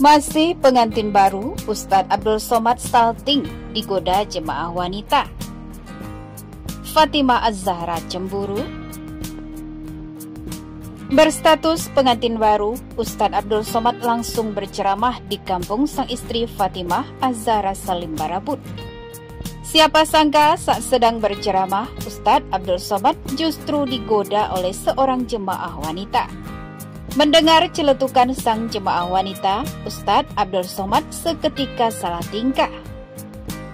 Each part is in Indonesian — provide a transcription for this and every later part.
Masih pengantin baru, Ustadz Abdul Somad salting digoda jemaah wanita. Fatimah Az-Zahra cemburu. Berstatus pengantin baru, Ustadz Abdul Somad langsung berceramah di kampung sang istri Fatimah Az-Zahra Salim Barabut. Siapa sangka saat sedang berceramah, Ustadz Abdul Somad justru digoda oleh seorang jemaah wanita. Mendengar celetukan sang jemaah wanita, Ustadz Abdul Somad seketika salah tingkah.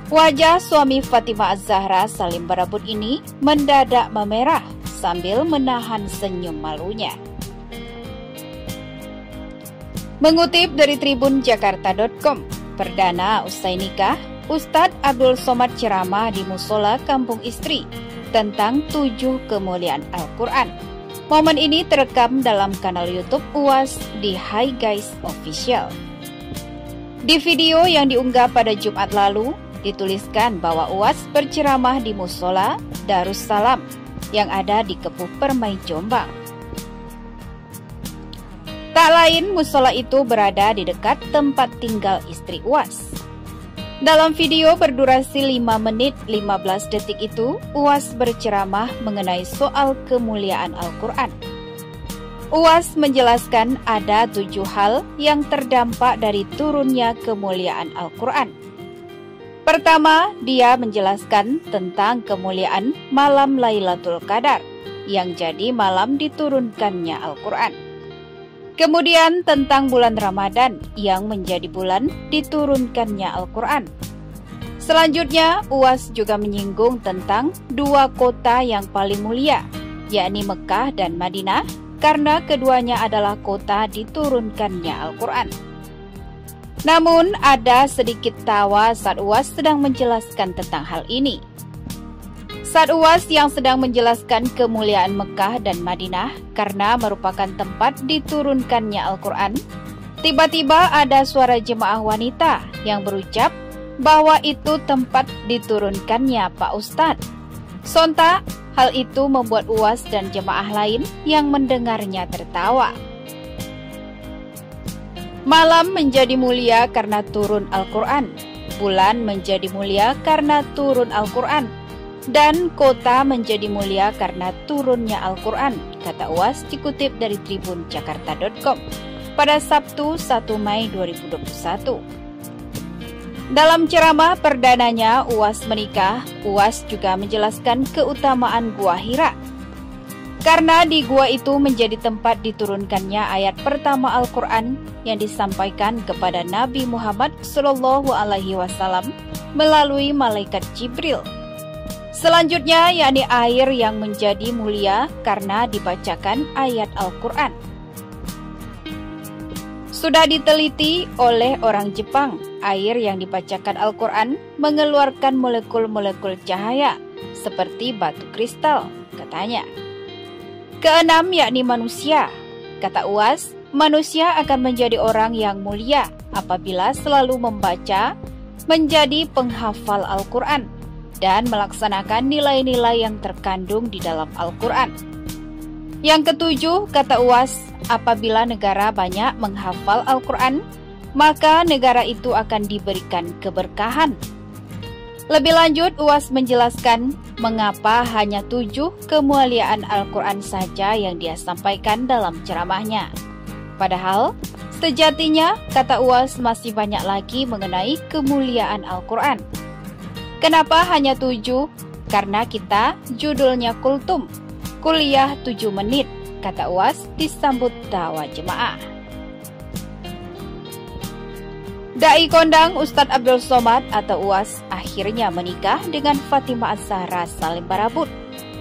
Wajah suami Fatimah Az-Zahra Salim Barabut ini mendadak memerah sambil menahan senyum malunya. Mengutip dari tribunjakarta.com, perdana usai nikah, Ustadz Abdul Somad ceramah di musola kampung istri tentang 7 kemuliaan Al-Quran. Momen ini terekam dalam kanal YouTube UAS di Hi Guys Official. Di video yang diunggah pada Jumat lalu, dituliskan bahwa UAS berceramah di musola Darussalam yang ada di Kepuh Permai Jombang. Tak lain, musola itu berada di dekat tempat tinggal istri UAS. Dalam video berdurasi 5 menit 15 detik itu, UAS berceramah mengenai soal kemuliaan Al-Quran. UAS menjelaskan ada 7 hal yang terdampak dari turunnya kemuliaan Al-Quran. Pertama, dia menjelaskan tentang kemuliaan malam Lailatul Qadar, yang jadi malam diturunkannya Al-Quran. Kemudian tentang bulan Ramadan yang menjadi bulan diturunkannya Al-Quran. Selanjutnya, UAS juga menyinggung tentang 2 kota yang paling mulia, yakni Mekah dan Madinah, karena keduanya adalah kota diturunkannya Al-Quran. Namun, ada sedikit tawa saat UAS sedang menjelaskan tentang hal ini. Saat UAS yang sedang menjelaskan kemuliaan Mekah dan Madinah karena merupakan tempat diturunkannya Al-Quran, tiba-tiba ada suara jemaah wanita yang berucap bahwa itu tempat diturunkannya Pak Ustadz. Sontak, hal itu membuat UAS dan jemaah lain yang mendengarnya tertawa. Malam menjadi mulia karena turun Al-Quran, bulan menjadi mulia karena turun Al-Quran, dan kota menjadi mulia karena turunnya Al-Quran, kata UAS dikutip dari tribunjakarta.com pada Sabtu 1 Mei 2021. Dalam ceramah perdananya UAS menikah, UAS juga menjelaskan keutamaan Gua Hira. Karena di gua itu menjadi tempat diturunkannya ayat pertama Al-Quran yang disampaikan kepada Nabi Muhammad SAW melalui malaikat Jibril. Selanjutnya, yakni air yang menjadi mulia karena dibacakan ayat Al-Quran. Sudah diteliti oleh orang Jepang, air yang dibacakan Al-Quran mengeluarkan molekul-molekul cahaya seperti batu kristal, katanya. Keenam, yakni manusia. Kata UAS, manusia akan menjadi orang yang mulia apabila selalu membaca, menjadi penghafal Al-Quran, dan melaksanakan nilai-nilai yang terkandung di dalam Al-Quran. Yang ketujuh, kata UAS, apabila negara banyak menghafal Al-Quran, maka negara itu akan diberikan keberkahan. Lebih lanjut, UAS menjelaskan mengapa hanya 7 kemuliaan Al-Quran saja yang dia sampaikan dalam ceramahnya. Padahal, sejatinya, kata UAS, masih banyak lagi mengenai kemuliaan Al-Quran. Kenapa hanya 7? Karena kita judulnya Kultum, kuliah 7 menit, kata UAS disambut tawa jemaah. Dai kondang Ustadz Abdul Somad atau UAS akhirnya menikah dengan Fatimah Az-Zahra Salim Barabut.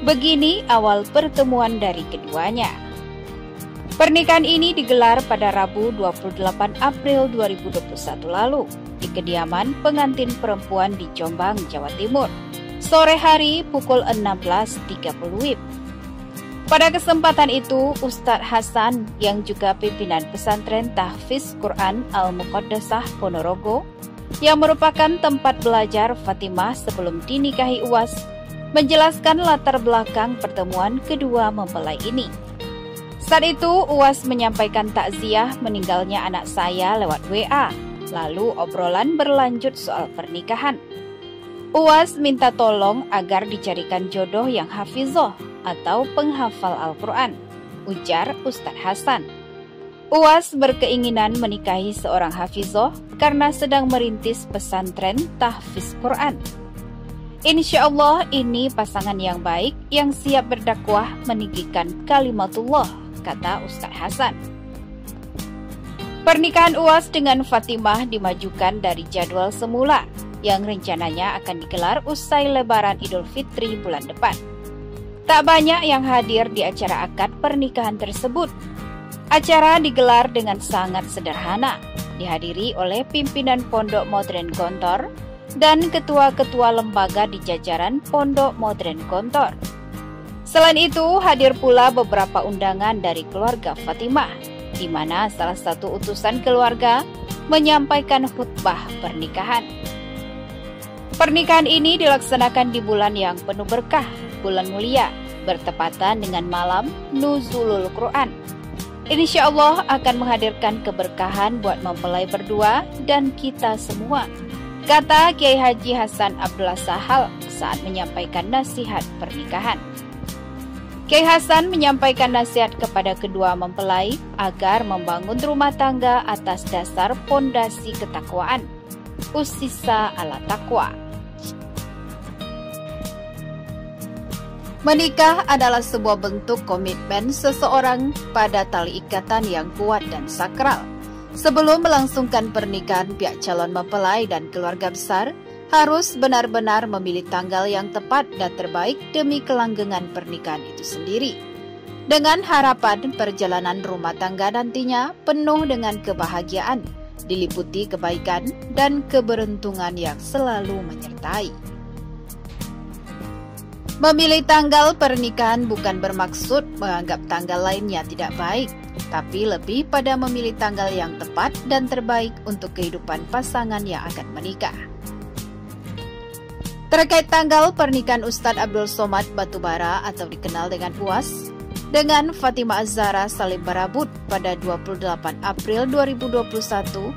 Begini awal pertemuan dari keduanya. Pernikahan ini digelar pada Rabu 28 April 2021 lalu di kediaman pengantin perempuan di Jombang, Jawa Timur. Sore hari pukul 16.30 WIB. Pada kesempatan itu, Ustadz Hasan yang juga pimpinan pesantren Tahfiz Quran Al-Muqaddasah Ponorogo, yang merupakan tempat belajar Fatimah sebelum dinikahi UAS, menjelaskan latar belakang pertemuan kedua mempelai ini. Saat itu UAS menyampaikan takziah meninggalnya anak saya lewat WA. Lalu obrolan berlanjut soal pernikahan. UAS minta tolong agar dicarikan jodoh yang hafizoh atau penghafal Al-Quran, ujar Ustadz Hasan. UAS berkeinginan menikahi seorang hafizoh karena sedang merintis pesantren tahfiz Quran. Insya Allah ini pasangan yang baik yang siap berdakwah meninggikan kalimatullah, kata Ustadz Hasan. Pernikahan UAS dengan Fatimah dimajukan dari jadwal semula yang rencananya akan digelar usai Lebaran Idul Fitri bulan depan. Tak banyak yang hadir di acara akad pernikahan tersebut. Acara digelar dengan sangat sederhana, dihadiri oleh pimpinan Pondok Modern Gontor dan ketua-ketua lembaga di jajaran Pondok Modern Gontor. Selain itu, hadir pula beberapa undangan dari keluarga Fatimah, di mana salah satu utusan keluarga menyampaikan khutbah pernikahan. Pernikahan ini dilaksanakan di bulan yang penuh berkah, bulan mulia, bertepatan dengan malam Nuzulul Quran. Insya Allah akan menghadirkan keberkahan buat mempelai berdua dan kita semua, kata Kiai Haji Hasan Abdullah Sahal saat menyampaikan nasihat pernikahan. Kiai Hasan menyampaikan nasihat kepada kedua mempelai agar membangun rumah tangga atas dasar pondasi ketakwaan, usisa ala takwa. Menikah adalah sebuah bentuk komitmen seseorang pada tali ikatan yang kuat dan sakral. Sebelum melangsungkan pernikahan, pihak calon mempelai dan keluarga besar harus benar-benar memilih tanggal yang tepat dan terbaik demi kelanggengan pernikahan itu sendiri. Dengan harapan perjalanan rumah tangga nantinya penuh dengan kebahagiaan, diliputi kebaikan dan keberuntungan yang selalu menyertai. Memilih tanggal pernikahan bukan bermaksud menganggap tanggal lainnya tidak baik, tapi lebih pada memilih tanggal yang tepat dan terbaik untuk kehidupan pasangan yang akan menikah. Terkait tanggal pernikahan Ustadz Abdul Somad Batubara atau dikenal dengan UAS dengan Fatimah Az-Zahra Salim Barabut pada 28 April 2021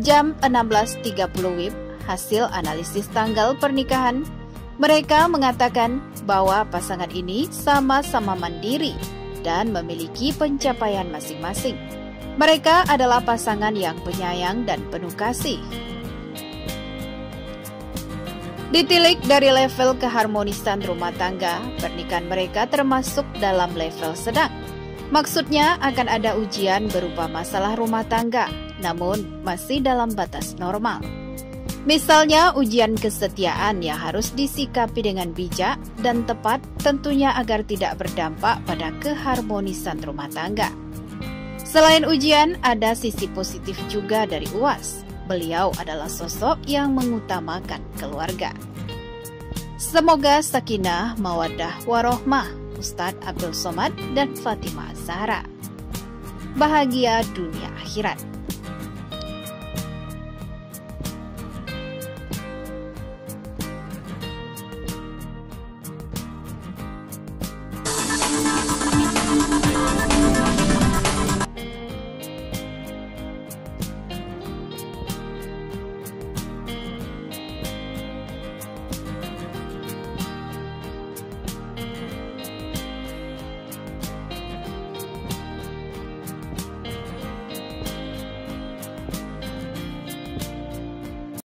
jam 16.30 WIB, hasil analisis tanggal pernikahan, mereka mengatakan bahwa pasangan ini sama-sama mandiri dan memiliki pencapaian masing-masing. Mereka adalah pasangan yang penyayang dan penuh kasih. Ditilik dari level keharmonisan rumah tangga, pernikahan mereka termasuk dalam level sedang. Maksudnya akan ada ujian berupa masalah rumah tangga, namun masih dalam batas normal. Misalnya ujian kesetiaan yang harus disikapi dengan bijak dan tepat, tentunya agar tidak berdampak pada keharmonisan rumah tangga. Selain ujian, ada sisi positif juga dari UAS. Beliau adalah sosok yang mengutamakan keluarga. Semoga sakinah, mawaddah, warohmah Ustadz Abdul Somad dan Fatimah Az-Zahra. Bahagia dunia akhirat.